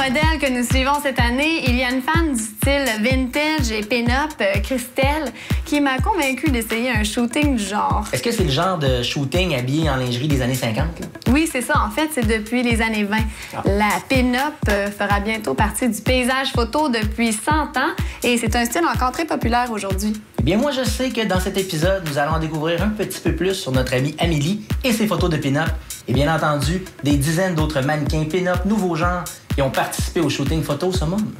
modèle que nous suivons cette année, il y a une fan du style vintage et pin-up, Christelle, qui m'a convaincue d'essayer un shooting du genre. Est-ce que c'est le genre de shooting habillé en lingerie des années 50? Là? Oui, c'est ça. En fait, c'est depuis les années 20. La pin-up fera bientôt partie du paysage photo depuis 100 ans et c'est un style encore très populaire aujourd'hui. Eh bien, moi, je sais que dans cet épisode, nous allons en découvrir un petit peu plus sur notre amie Amélie et ses photos de pin-up. Et bien entendu, des dizaines d'autres mannequins pin-up nouveau genre qui ont participé au shooting photo Summum.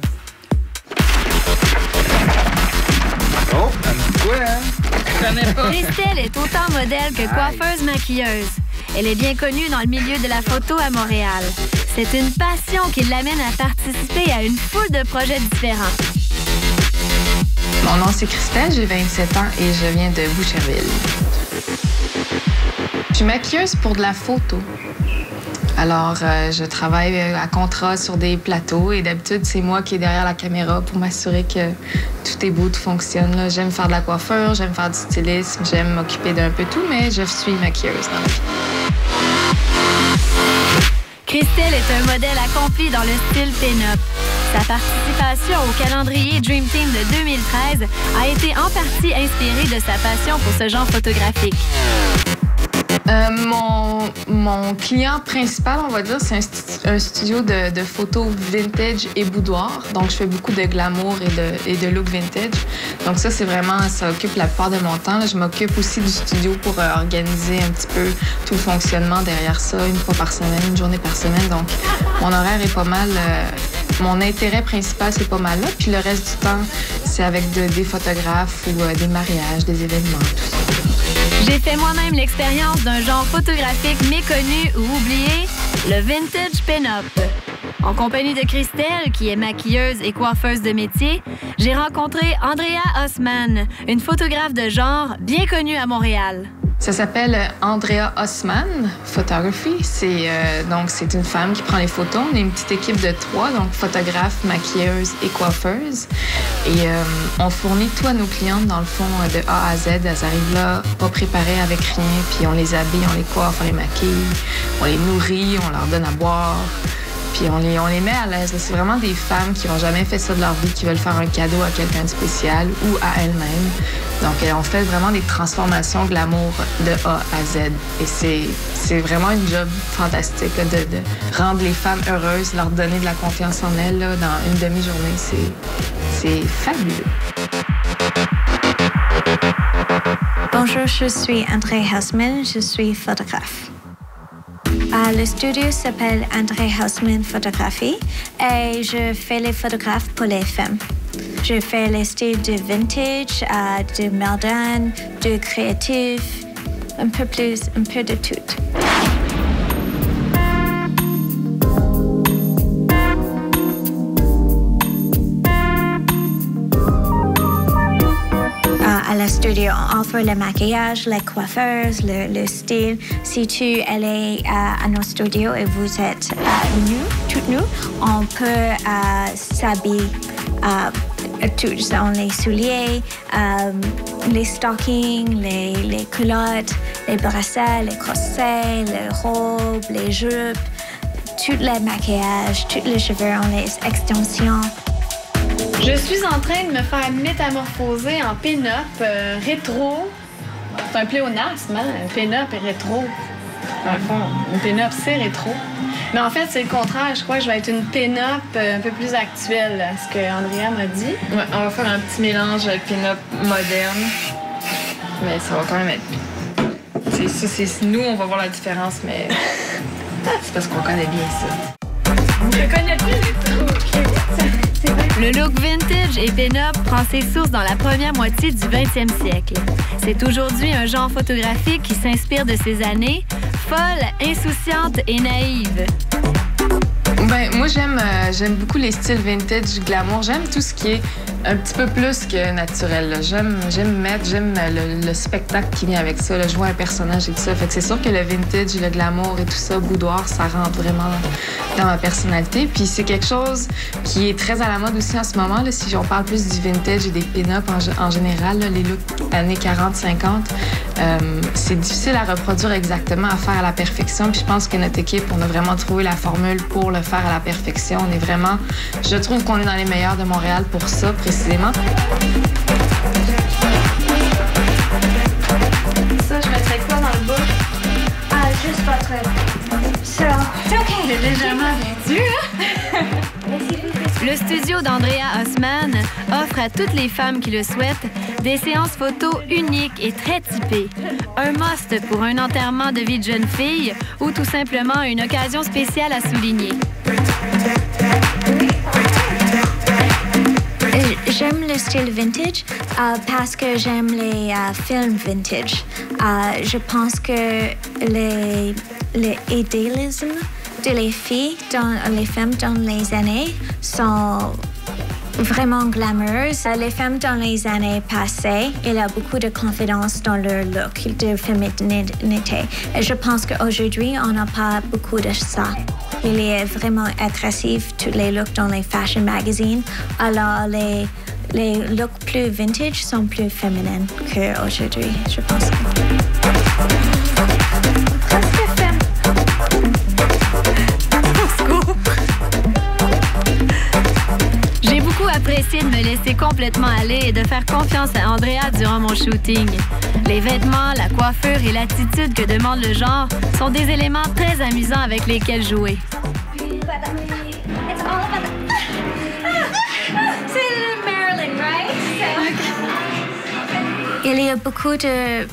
Oh, un petit quoi, hein? Christelle est autant modèle que coiffeuse-maquilleuse. Elle est bien connue dans le milieu de la photo à Montréal. C'est une passion qui l'amène à participer à une foule de projets différents. Mon nom, c'est Christelle, j'ai 27 ans et je viens de Boucherville. Je suis maquilleuse pour de la photo. Alors, je travaille à contrat sur des plateaux et d'habitude, c'est moi qui est derrière la caméra pour m'assurer que tout est beau, tout fonctionne. J'aime faire de la coiffure, j'aime faire du stylisme, j'aime m'occuper d'un peu tout, mais je suis maquilleuse dans la vie. Christelle est un modèle accompli dans le style pin-up. Sa participation au calendrier Dream Team de 2013 a été en partie inspirée de sa passion pour ce genre photographique. Mon client principal, on va dire, c'est un studio de photos vintage et boudoir. Donc, je fais beaucoup de glamour et de look vintage. Donc, ça, c'est vraiment, ça occupe la plupart de mon temps. Là, je m'occupe aussi du studio pour organiser un petit peu tout le fonctionnement derrière ça, une fois par semaine, une journée par semaine. Donc, mon horaire est pas mal... mon intérêt principal, c'est pas mal là. Puis le reste du temps, c'est avec des photographes ou des mariages, des événements, tout ça. J'ai fait moi-même l'expérience d'un genre photographique méconnu ou oublié, le vintage pin-up. En compagnie de Christelle, qui est maquilleuse et coiffeuse de métier, j'ai rencontré Andrea Osman, une photographe de genre bien connue à Montréal. Ça s'appelle Andrea Osman Photography. C'est une femme qui prend les photos. On est une petite équipe de 3, donc photographe, maquilleuse et coiffeuse. Et on fournit tout à nos clientes, dans le fond, de A à Z. Elles arrivent là, pas préparées avec rien, puis on les habille, on les coiffe, on les maquille, on les nourrit, on leur donne à boire. Puis on les met à l'aise. C'est vraiment des femmes qui n'ont jamais fait ça de leur vie, qui veulent faire un cadeau à quelqu'un de spécial ou à elles-mêmes. Donc, on fait vraiment des transformations glamour de A à Z. Et c'est vraiment une job fantastique là, de rendre les femmes heureuses, leur donner de la confiance en elles là, dans une demi-journée. C'est fabuleux. Bonjour, je suis Andrea Osman, je suis photographe. Le studio s'appelle Andrea Osman Photographie et je fais les photographes pour les femmes. Je fais les styles de vintage, de moderne, de créatif, un peu de tout. À la studio, on offre le maquillage, les coiffeuses, le style. Si tu allez à nos studios et vous êtes toutes nous, on peut s'habiller tout dans les souliers, les stockings, les culottes, les bracelets, les corsets, les robes, les jupes, tout le maquillage, tous les cheveux, les extensions. Je suis en train de me faire métamorphoser en pin-up rétro. C'est un pléonasme, hein? Un pin-up et rétro. Dans le fond, une pin-up, c'est rétro. Mais en fait, c'est le contraire. Je crois que je vais être une pin-up un peu plus actuelle, ce que Andrea m'a dit. Ouais, on va faire un petit mélange pin-up moderne. Mais ça va quand même être... Nous, on va voir la différence, mais c'est parce qu'on connaît bien ça. Je connais plus rétro. Le look vintage et pin-up prend ses sources dans la première moitié du 20e siècle. C'est aujourd'hui un genre photographique qui s'inspire de ces années, folle, insouciante et naïve. Ben, moi, j'aime beaucoup les styles vintage, glamour. J'aime tout ce qui est Un petit peu plus que naturel. Là. J'aime le spectacle qui vient avec ça, le jouer un personnage et tout ça. Fait que c'est sûr que le vintage, le glamour et tout ça, boudoir, ça rentre vraiment dans ma personnalité. Puis c'est quelque chose qui est très à la mode aussi en ce moment. Là, si on parle plus du vintage et des pin-up en général, là, les looks années 40-50, c'est difficile à reproduire exactement, à faire à la perfection. Puis je pense que notre équipe, on a vraiment trouvé la formule pour le faire à la perfection. On est vraiment... Je trouve qu'on est dans les meilleurs de Montréal pour ça, précisément. Ça, je mettrais quoi dans le bouche? Juste votre... So, OK. C'est légèrement réduit, hein? Le studio d'Andrea Osman offre à toutes les femmes qui le souhaitent des séances photos uniques et très typées. Un must pour un enterrement de vie de jeune fille ou tout simplement une occasion spéciale à souligner. J'aime le style vintage parce que j'aime les films vintage. Je pense que l'idéalisme de les filles, les femmes dans les années sont vraiment glamoureuses. Les femmes dans les années passées, il y a beaucoup de confiance dans leur look, de féminité. Et je pense qu'aujourd'hui, on n'a pas beaucoup de ça. Il est vraiment agressif, tous les looks dans les fashion magazines. Alors, les looks plus vintage sont plus féminins qu'aujourd'hui, je pense. Presque femme. J'ai beaucoup apprécié de me laisser complètement aller et de faire confiance à Andrea durant mon shooting. Les vêtements, la coiffure et l'attitude que demande le genre sont des éléments très amusants avec lesquels jouer. Il y a beaucoup de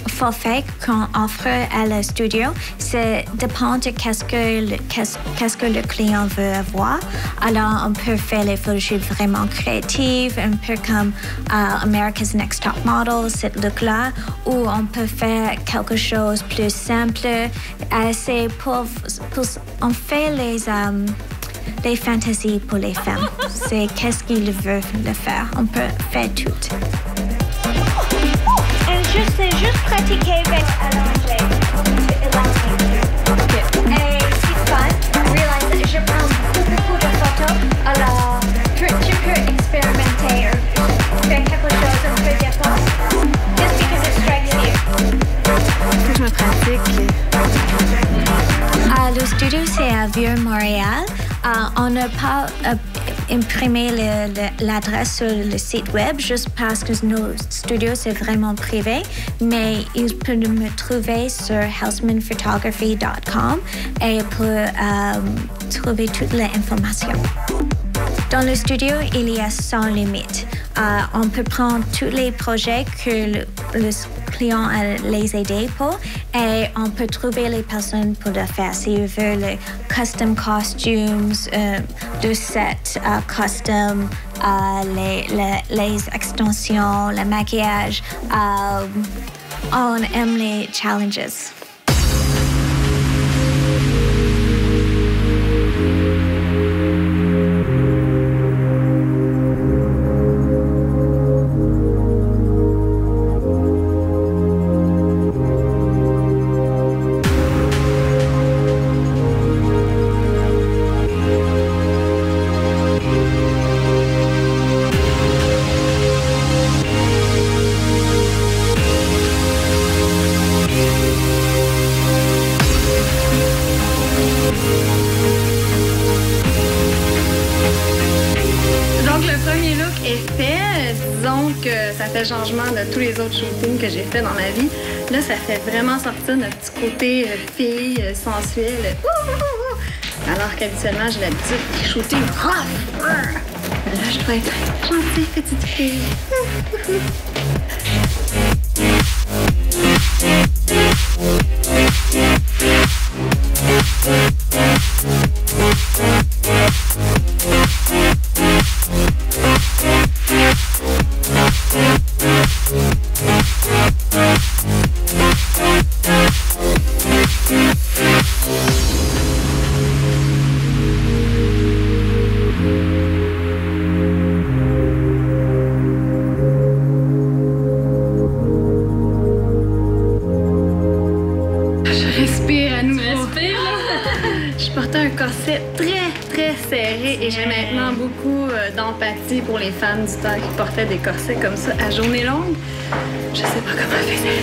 forfaits qu'on offre à le studio. Ça dépend de qu'est-ce que le client veut avoir. Alors, on peut faire les photos vraiment créatives, un peu comme America's Next Top Model, cette look-là, ou on peut faire quelque chose plus simple. C'est on fait les fantasies pour les femmes. C'est qu'est-ce qu'ils veulent le faire. On peut faire tout. C'est juste pratiquer avec allonger. Et c'est fun. Realize, je prends beaucoup de photos. Alors, tu peux expérimenter ou faire quelque chose un peu différent. Just because it strikes you. Faut que je me pratique. Le studio, c'est à Vieux-Montréal. On n'a pas imprimé l'adresse sur le site web juste parce que nos studios, c'est vraiment privé. Mais ils peuvent me trouver sur housemanphotography.com et pour trouver toutes les informations. Dans le studio, il y a sans limite. On peut prendre tous les projets que le client a les aider pour et on peut trouver les personnes pour le faire. S'ils veulent les custom costumes, le set custom, les extensions, le maquillage, on aime les challenges. Changement de tous les autres shootings que j'ai fait dans ma vie. Là, ça fait vraiment sortir notre petit côté fille, sensuelle. Alors qu'habituellement, j'ai l'habitude de shooter rough. Là, je dois être gentille petite fille. je portais un corset très, très serré et j'ai maintenant beaucoup d'empathie pour les femmes du temps qui portaient des corsets comme ça à journée longue. Je sais pas comment elle faisait.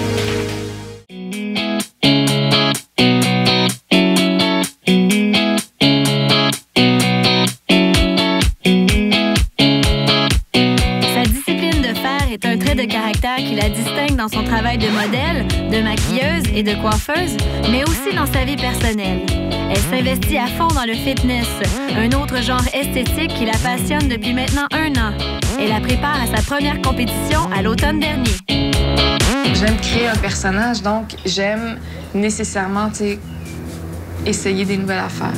Un trait de caractère qui la distingue dans son travail de modèle, de maquilleuse et de coiffeuse, mais aussi dans sa vie personnelle. Elle s'investit à fond dans le fitness, un autre genre esthétique qui la passionne depuis maintenant 1 an. Elle la prépare à sa première compétition à l'automne dernier. J'aime créer un personnage, donc j'aime nécessairement essayer des nouvelles affaires.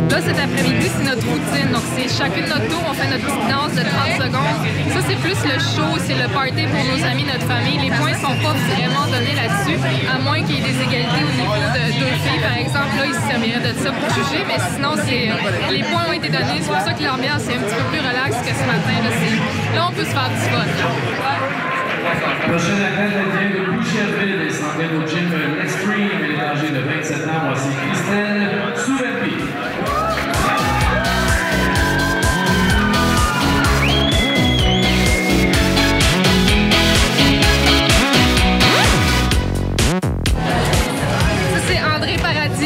Là, cet après-midi, c'est notre routine. Donc, c'est chacune notre tour, on fait notre petite danse de 30 secondes. Ça, c'est plus le show, c'est le party pour nos amis, notre famille. Les points sont pas vraiment donnés là-dessus, à moins qu'il y ait des égalités au niveau de 2 filles, par exemple. Là, ils se serviraient de ça pour juger, mais sinon, les points ont été donnés. C'est pour ça que l'ambiance est un petit peu plus relaxe que ce matin. Là, on peut se faire du fun. Prochaine athlète vient de Boucherville et s'entraîne au gym Extreme. Elle est âgée de 27 ans. Voici Christelle Souverpi.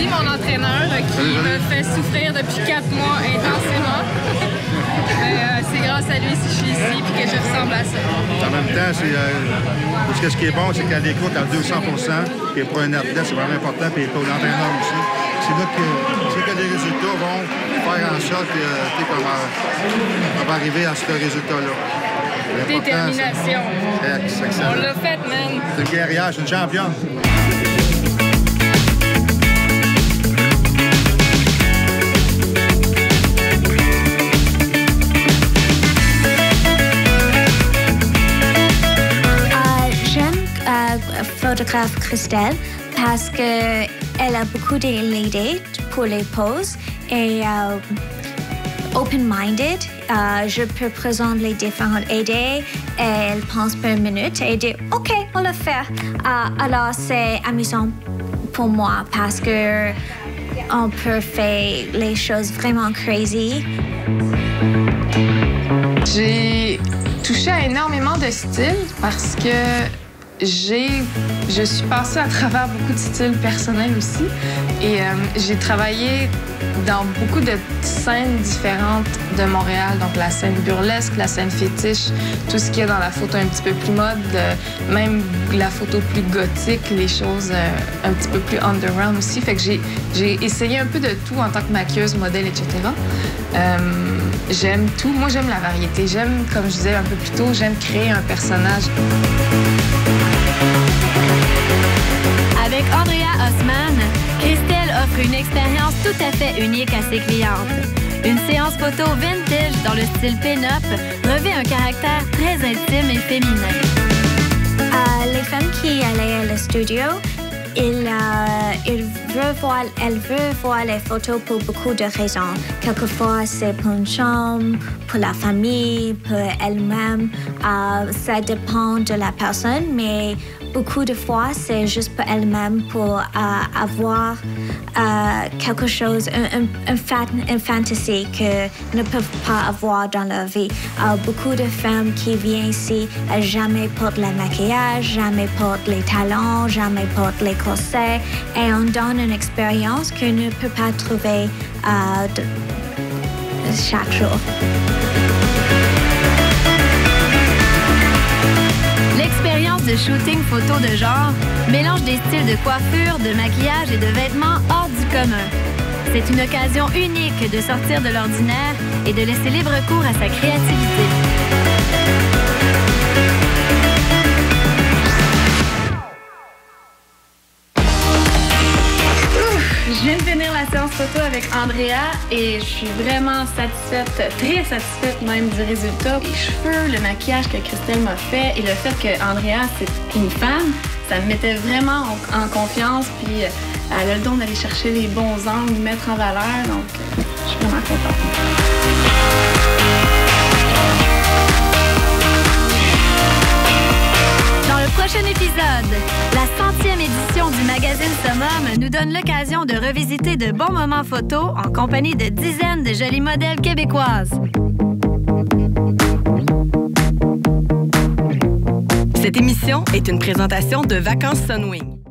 Mon entraîneur qui me fait souffrir depuis 4 mois intensément. C'est grâce à lui si je suis ici et que je ressemble à ça. En même temps, parce que ce qui est bon, c'est qu'elle écoute à 200%. Et pour un athlète, c'est vraiment important. Puis pour l'entraîneur aussi. C'est là que les résultats vont faire en sorte qu'on va arriver à ce résultat-là. Détermination. On l'a fait, man. C'est une guerrière, c'est une championne. Photographe Christelle parce qu'elle a beaucoup d'idées pour les poses et open-minded. Je peux présenter les différentes idées et elle pense per minute et dit « OK, on le fait ». Alors, c'est amusant pour moi parce que on peut faire les choses vraiment crazy. J'ai touché à énormément de styles parce que je suis passée à travers beaucoup de styles personnels aussi et j'ai travaillé dans beaucoup de scènes différentes de Montréal, donc la scène burlesque, la scène fétiche, tout ce qu'il y a dans la photo un petit peu plus mode, même la photo plus gothique, les choses un petit peu plus underground aussi. Fait que j'ai essayé un peu de tout en tant que maquilleuse, modèle, etc. J'aime tout. Moi, j'aime la variété. J'aime, comme je disais un peu plus tôt, j'aime créer un personnage. Avec Andrea Osman, Christelle offre une expérience tout à fait unique à ses clientes. Une séance photo vintage dans le style pin-up revêt un caractère très intime et féminin. Les femmes qui allaient au studio, elle veut voir les photos pour beaucoup de raisons. Quelquefois, c'est pour une chambre, pour la famille, pour elle-même. Ça dépend de la personne, mais beaucoup de fois, c'est juste pour elle-même, pour avoir quelque chose, une fantasy que ne peuvent pas avoir dans leur vie. Beaucoup de femmes qui viennent ici, jamais portent le maquillage, jamais portent les talons, jamais portent les corsets, et on donne une expérience qu'on ne peut pas trouver chaque jour. L'expérience de shooting photo de genre mélange des styles de coiffure, de maquillage et de vêtements hors du commun. C'est une occasion unique de sortir de l'ordinaire et de laisser libre cours à sa créativité. Je viens de finir la séance photo avec Andrea et je suis vraiment satisfaite, très satisfaite même du résultat. Les cheveux, le maquillage que Christelle m'a fait et le fait qu'Andrea, c'est une femme, ça me mettait vraiment en confiance. Puis elle a le don d'aller chercher les bons angles, nous mettre en valeur. Donc, je suis vraiment contente. Dans le prochain prochain épisode. La 100e édition du magazine Summum nous donne l'occasion de revisiter de bons moments photos en compagnie de dizaines de jolies modèles québécoises. Cette émission est une présentation de Vacances Sunwing.